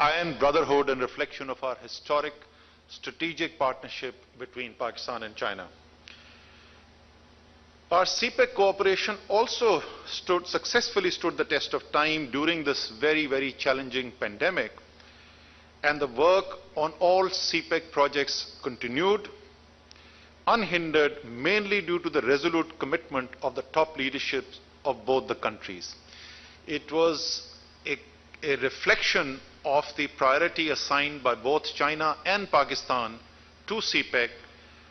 iron brotherhood and reflection of our historic strategic partnership between Pakistan and China. Our CPEC cooperation also successfully stood the test of time during this very, very challenging pandemic, and the work on all CPEC projects continued unhindered, mainly due to the resolute commitment of the top leadership of both the countries. It was a reflection of the priority assigned by both China and Pakistan to CPEC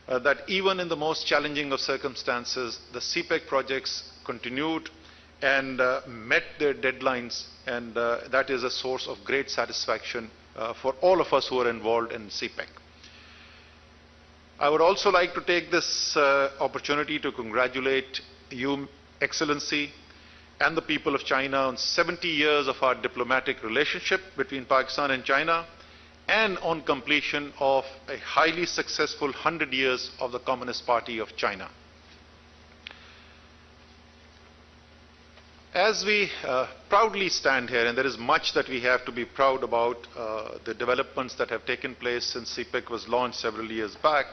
that even in the most challenging of circumstances, the CPEC projects continued and met their deadlines, and that is a source of great satisfaction for all of us who are involved in CPEC. I would also like to take this opportunity to congratulate you, Excellency, and the people of China on 70 years of our diplomatic relationship between Pakistan and China, and on completion of a highly successful 100 years of the Communist Party of China. As we proudly stand here, and there is much that we have to be proud about, the developments that have taken place since CPEC was launched several years back.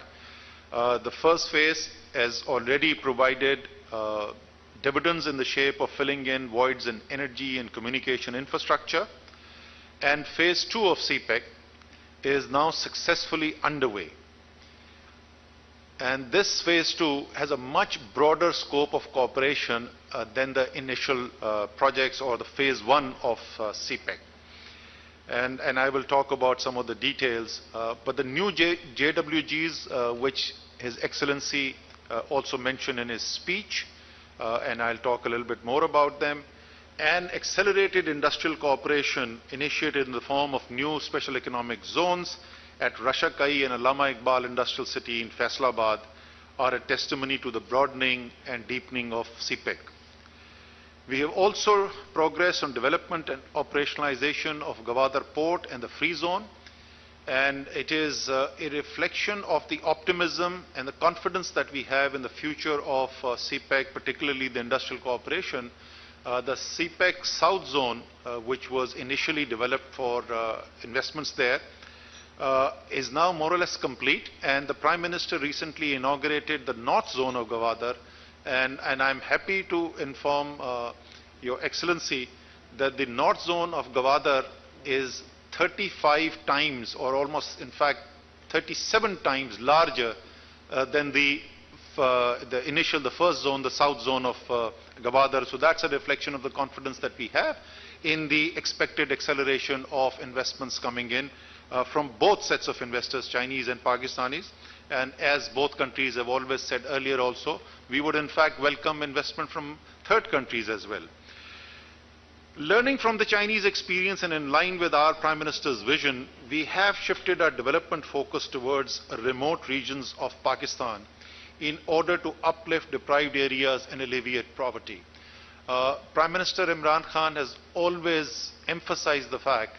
The first phase has already provided dividends in the shape of filling in voids in energy and communication infrastructure, and phase 2 of CPEC is now successfully underway. And this phase 2 has a much broader scope of cooperation than the initial projects or the phase 1 of CPEC. And I will talk about some of the details, but the new JWGs, which His Excellency also mentioned in his speech, and I'll talk a little bit more about them, and accelerated industrial cooperation initiated in the form of new special economic zones at Rashakai and Allama Iqbal Industrial City in Faisalabad are a testimony to the broadening and deepening of CPEC. We have also progressed on development and operationalization of Gwadar Port and the Free Zone, and it is a reflection of the optimism and the confidence that we have in the future of CPEC, particularly the industrial cooperation. The CPEC South Zone, which was initially developed for investments there, is now more or less complete, and the Prime Minister recently inaugurated the North Zone of Gwadar, and I'm happy to inform Your Excellency that the North Zone of Gwadar is 35 times, or almost in fact 37 times larger than the first zone, the South Zone of Gwadar. So that's a reflection of the confidence that we have in the expected acceleration of investments coming in from both sets of investors, Chinese and Pakistanis. And as both countries have always said earlier also, we would in fact welcome investment from third countries as well. Learning from the Chinese experience and in line with our Prime Minister's vision, we have shifted our development focus towards remote regions of Pakistan in order to uplift deprived areas and alleviate poverty. Prime Minister Imran Khan has always emphasized the fact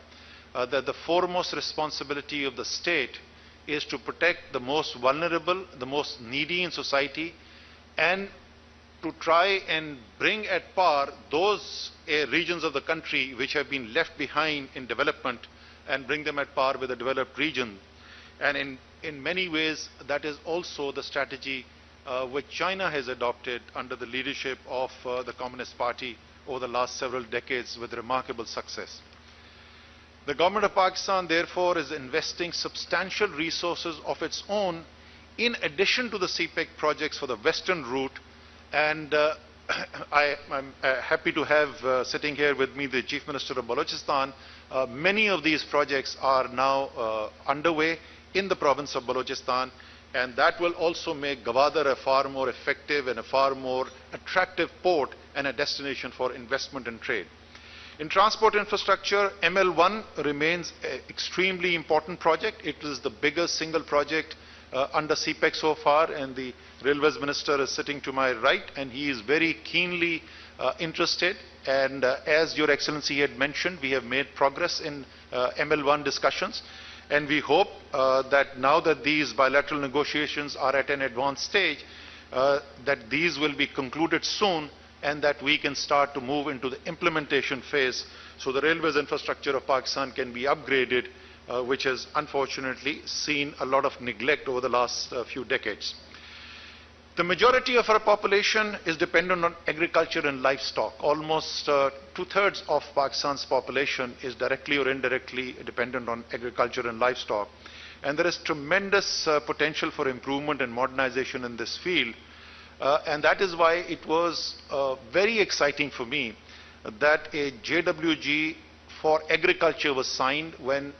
that the foremost responsibility of the state is to protect the most vulnerable, the most needy in society, and to try and bring at par those regions of the country which have been left behind in development and bring them at par with the developed region. And in many ways, that is also the strategy which China has adopted under the leadership of the Communist Party over the last several decades with remarkable success. The government of Pakistan, therefore, is investing substantial resources of its own in addition to the CPEC projects for the western route, and I'm happy to have sitting here with me the Chief Minister of Balochistan. Many of these projects are now underway in the province of Balochistan, and that will also make Gwadar a far more effective and a far more attractive port and a destination for investment and trade. In transport infrastructure, ML1 remains an extremely important project. It is the biggest single project under CPEC so far, and the Railways Minister is sitting to my right, and he is very keenly interested. And as Your Excellency had mentioned, we have made progress in ML1 discussions, and we hope that now that these bilateral negotiations are at an advanced stage, that these will be concluded soon, and that we can start to move into the implementation phase so the railways infrastructure of Pakistan can be upgraded, which has unfortunately seen a lot of neglect over the last few decades. The majority of our population is dependent on agriculture and livestock. Almost two-thirds of Pakistan's population is directly or indirectly dependent on agriculture and livestock. And there is tremendous potential for improvement and modernization in this field. And that is why it was very exciting for me that a JWG for agriculture was signed when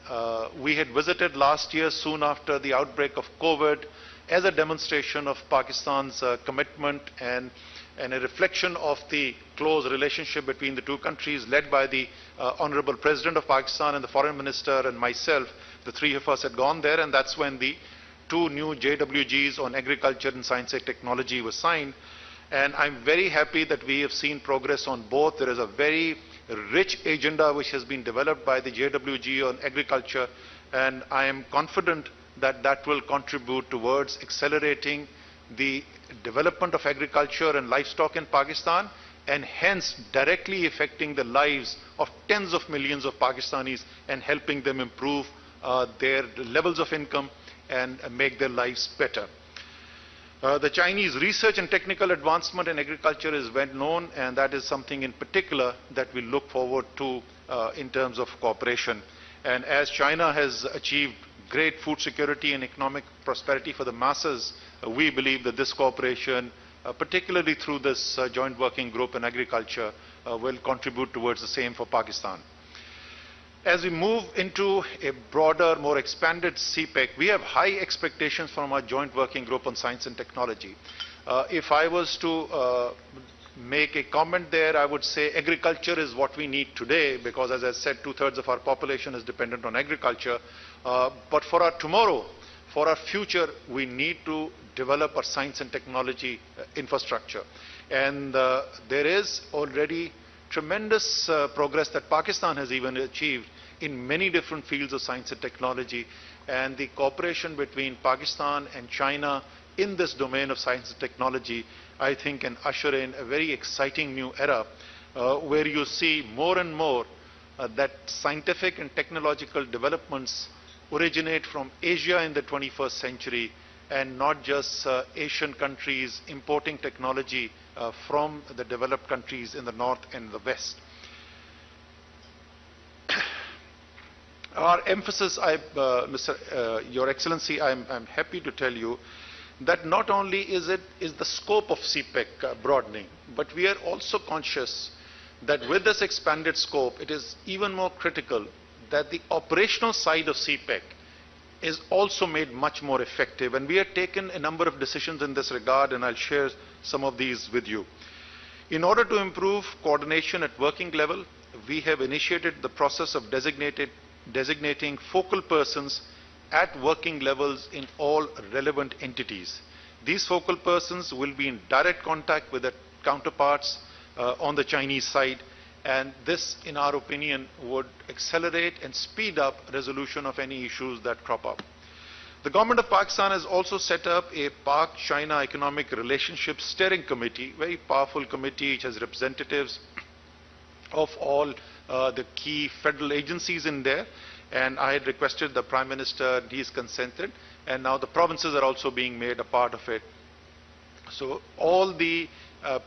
we had visited last year soon after the outbreak of COVID, as a demonstration of Pakistan's commitment and a reflection of the close relationship between the two countries, led by the Honorable President of Pakistan and the Foreign Minister and myself. The three of us had gone there, and that's when the two new JWGs on agriculture and science and technology were signed. And I'm very happy that we have seen progress on both. There is a very rich agenda which has been developed by the JWG on agriculture, and I am confident that that will contribute towards accelerating the development of agriculture and livestock in Pakistan, and hence directly affecting the lives of tens of millions of Pakistanis and helping them improve their levels of income and make their lives better. The Chinese research and technical advancement in agriculture is well known, and that is something in particular that we look forward to in terms of cooperation. And as China has achieved great food security and economic prosperity for the masses, we believe that this cooperation, particularly through this joint working group in agriculture, will contribute towards the same for Pakistan. As we move into a broader, more expanded CPEC, we have high expectations from our joint working group on science and technology. If I was to make a comment there, I would say agriculture is what we need today, because as I said, two-thirds of our population is dependent on agriculture. But for our tomorrow, for our future, we need to develop our science and technology infrastructure. And there is already tremendous progress that Pakistan has even achieved in many different fields of science and technology. And the cooperation between Pakistan and China in this domain of science and technology, I think, can usher in a very exciting new era where you see more and more that scientific and technological developments originate from Asia in the 21st century, and not just Asian countries importing technology from the developed countries in the north and the west. Our emphasis, Your Excellency, I'm happy to tell you that not only is the scope of CPEC broadening, but we are also conscious that with this expanded scope, it is even more critical that the operational side of CPEC is also made much more effective. And we have taken a number of decisions in this regard, and I'll share some of these with you. In order to improve coordination at working level, we have initiated the process of designating focal persons at working levels in all relevant entities. These focal persons will be in direct contact with their counterparts on the Chinese side, and this, in our opinion, would accelerate and speed up resolution of any issues that crop up. The government of Pakistan has also set up a Pak-China Economic Relationship Steering Committee, very powerful committee which has representatives of all the key federal agencies in there. And I had requested the Prime Minister, and he's consented, and now the provinces are also being made a part of it. So all the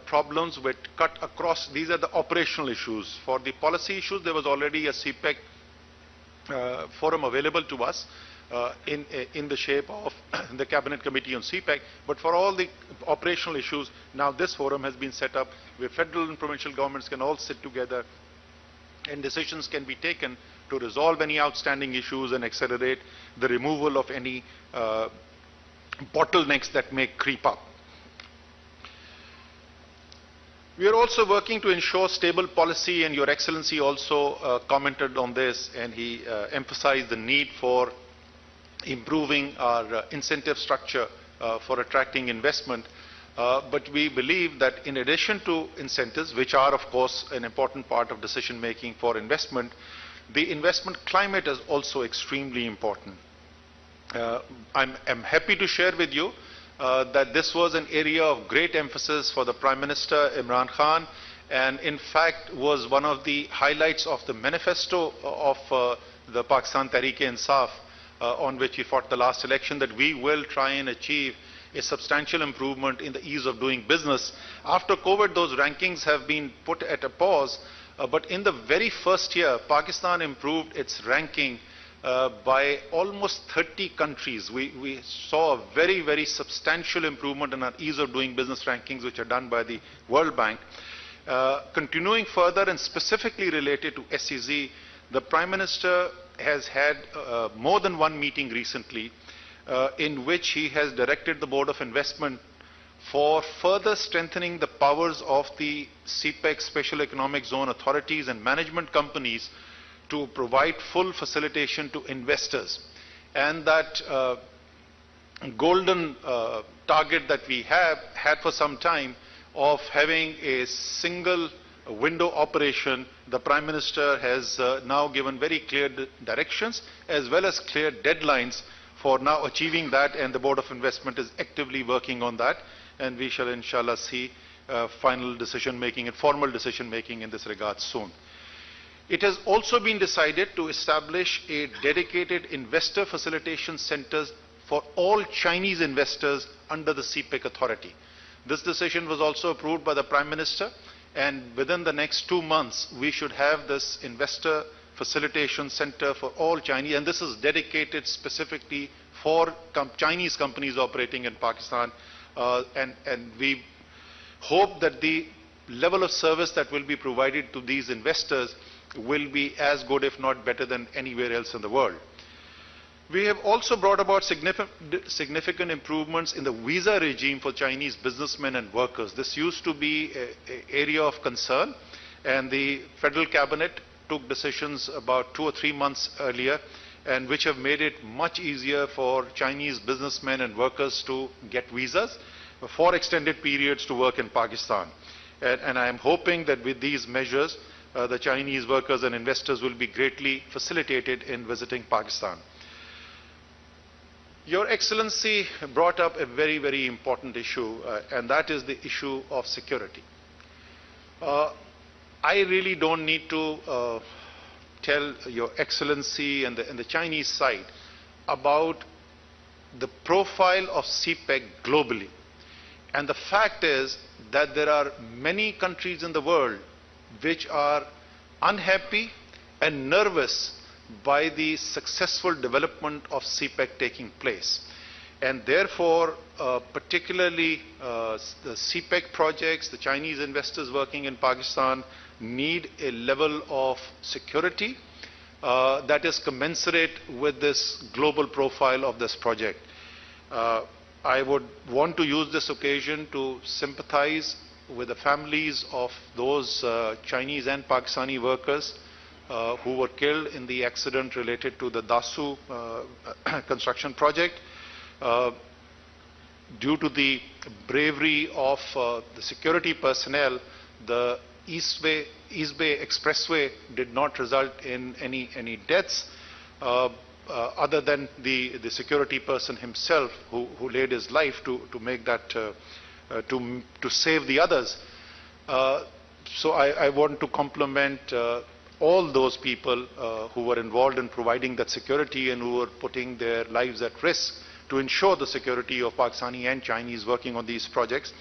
problems were cut across. These are the operational issues. For the policy issues, there was already a CPEC forum available to us in the shape of the Cabinet Committee on CPEC. But for all the operational issues, now this forum has been set up where federal and provincial governments can all sit together and decisions can be taken to resolve any outstanding issues and accelerate the removal of any bottlenecks that may creep up. We are also working to ensure stable policy, and Your Excellency also commented on this, and he emphasized the need for improving our incentive structure for attracting investment. But we believe that in addition to incentives, which are of course an important part of decision making for investment, the investment climate is also extremely important. I'm happy to share with you that this was an area of great emphasis for the Prime Minister Imran Khan, and in fact was one of the highlights of the manifesto of the Pakistan Tehreek-e-Insaf on which we fought the last election, that we will try and achieve a substantial improvement in the ease of doing business. After COVID, those rankings have been put at a pause, but in the very first year, Pakistan improved its ranking by almost 30 countries. We saw a very, very substantial improvement in our ease of doing business rankings, which are done by the World Bank. Continuing further and specifically related to SEZ, the Prime Minister has had more than one meeting recently in which he has directed the Board of Investment for further strengthening the powers of the CPEC Special Economic Zone authorities and management companies to provide full facilitation to investors. And that golden target that we have had for some time of having a single window operation, the Prime Minister has now given very clear directions as well as clear deadlines for now achieving that, and the Board of Investment is actively working on that, and we shall inshallah see final decision making and formal decision making in this regard soon. It has also been decided to establish a dedicated investor facilitation center for all Chinese investors under the CPEC authority. This decision was also approved by the Prime Minister, and within the next 2 months we should have this investor facilitation center for all Chinese, and this is dedicated specifically for Chinese companies operating in Pakistan, and we hope that the level of service that will be provided to these investors will be as good, if not better, than anywhere else in the world. We have also brought about significant improvements in the visa regime for Chinese businessmen and workers. This used to be an area of concern, and the Federal Cabinet took decisions about 2 or 3 months earlier, and which have made it much easier for Chinese businessmen and workers to get visas for extended periods to work in Pakistan. And I am hoping that with these measures, the Chinese workers and investors will be greatly facilitated in visiting Pakistan. Your Excellency brought up a very, very important issue, and that is the issue of security. I really don't need to tell Your Excellency and the Chinese side about the profile of CPEC globally. And the fact is that there are many countries in the world which are unhappy and nervous by the successful development of CPEC taking place. And therefore, particularly the CPEC projects, the Chinese investors working in Pakistan need a level of security that is commensurate with this global profile of this project. I would want to use this occasion to sympathize with the families of those Chinese and Pakistani workers who were killed in the accident related to the Dasu construction project. Due to the bravery of the security personnel, the East Bay Expressway did not result in any deaths other than the security person himself who laid his life to make that to save the others. So I want to compliment all those people who were involved in providing that security and who were putting their lives at risk to ensure the security of Pakistani and Chinese working on these projects.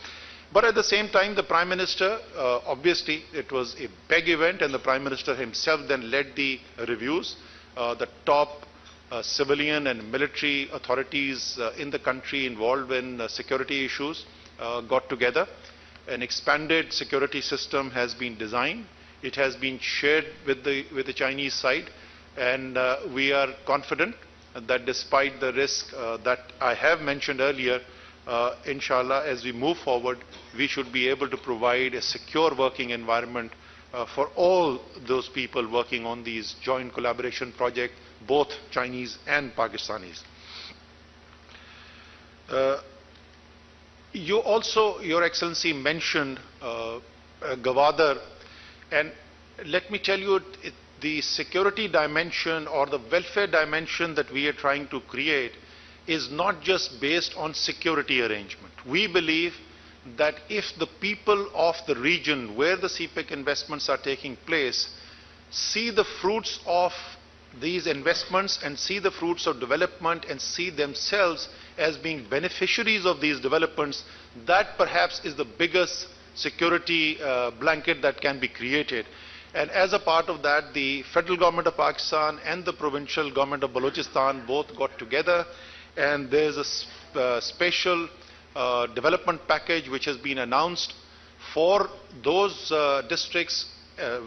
But at the same time, the Prime Minister, obviously it was a big event, and the Prime Minister himself then led the reviews. The top civilian and military authorities in the country involved in security issues got together. An expanded security system has been designed. It has been shared with the Chinese side, and we are confident that despite the risk that I have mentioned earlier, inshallah, as we move forward, we should be able to provide a secure working environment for all those people working on these joint collaboration projects, both Chinese and Pakistanis. You also, Your Excellency, mentioned Gwadar, and let me tell you, the security dimension or the welfare dimension that we are trying to create is not just based on security arrangement. We believe that if the people of the region where the CPEC investments are taking place see the fruits of these investments and see the fruits of development and see themselves as being beneficiaries of these developments, that perhaps is the biggest security blanket that can be created. And as a part of that, the federal government of Pakistan and the provincial government of Balochistan both got together, and there's a special development package which has been announced for those districts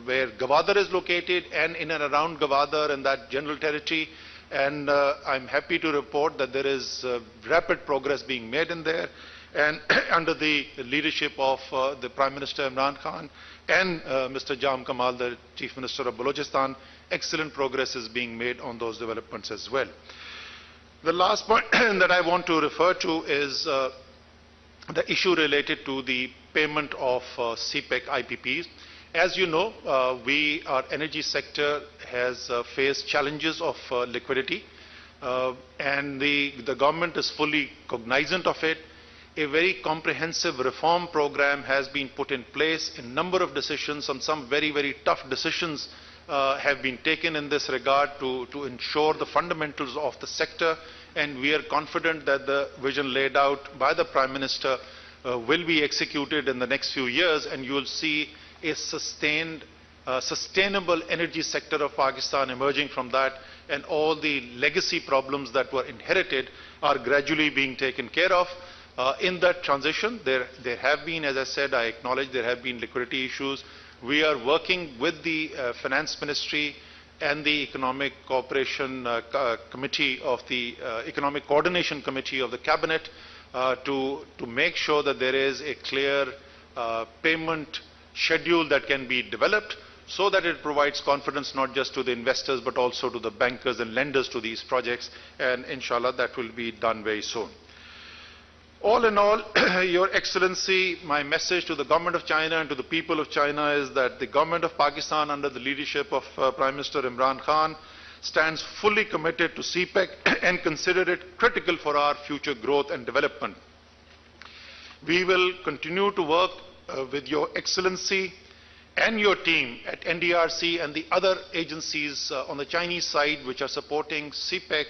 where Gwadar is located and in and around Gwadar and that general territory. And I'm happy to report that there is rapid progress being made in there, and under the leadership of the Prime Minister Imran Khan and Mr. Jam Kamal, the Chief Minister of Balochistan, excellent progress is being made on those developments as well. The last point that I want to refer to is the issue related to the payment of CPEC IPPs. As you know, our energy sector has faced challenges of liquidity, and the government is fully cognizant of it. A very comprehensive reform program has been put in place. A number of decisions, some very, very tough decisions have been taken in this regard to ensure the fundamentals of the sector, and we are confident that the vision laid out by the Prime Minister will be executed in the next few years, and you will see a sustainable energy sector of Pakistan emerging from that, and all the legacy problems that were inherited are gradually being taken care of. In that transition, there have been, as I said, I acknowledge there have been liquidity issues. We are working with the Finance Ministry and the Economic Cooperation Committee of the Economic Coordination Committee of the Cabinet to make sure that there is a clear payment schedule that can be developed, so that it provides confidence not just to the investors but also to the bankers and lenders to these projects, and inshallah that will be done very soon. All in all, Your Excellency, my message to the government of China and to the people of China is that the government of Pakistan under the leadership of Prime Minister Imran Khan stands fully committed to CPEC and consider it critical for our future growth and development. We will continue to work with Your Excellency and your team at NDRC and the other agencies on the Chinese side which are supporting CPEC,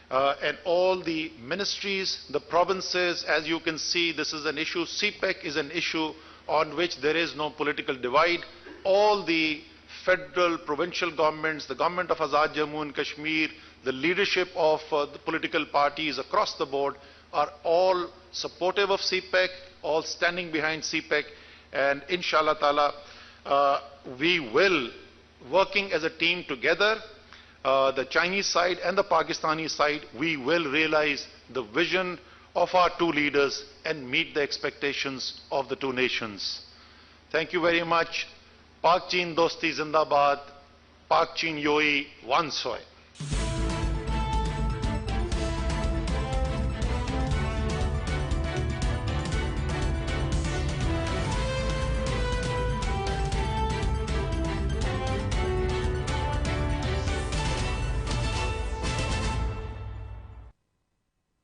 and all the ministries, the provinces. As you can see, this is an issue, CPEC is an issue on which there is no political divide. All the federal, provincial governments, the government of Azad Jammu and Kashmir, the leadership of the political parties across the board are all supportive of CPEC, all standing behind CPEC, and inshallah ta'ala we will, working as a team together, the Chinese side and the Pakistani side, we will realize the vision of our two leaders and meet the expectations of the two nations. Thank you very much. Pak Chin Dosti Zindabad, Pak Chin Yoi Wansoy.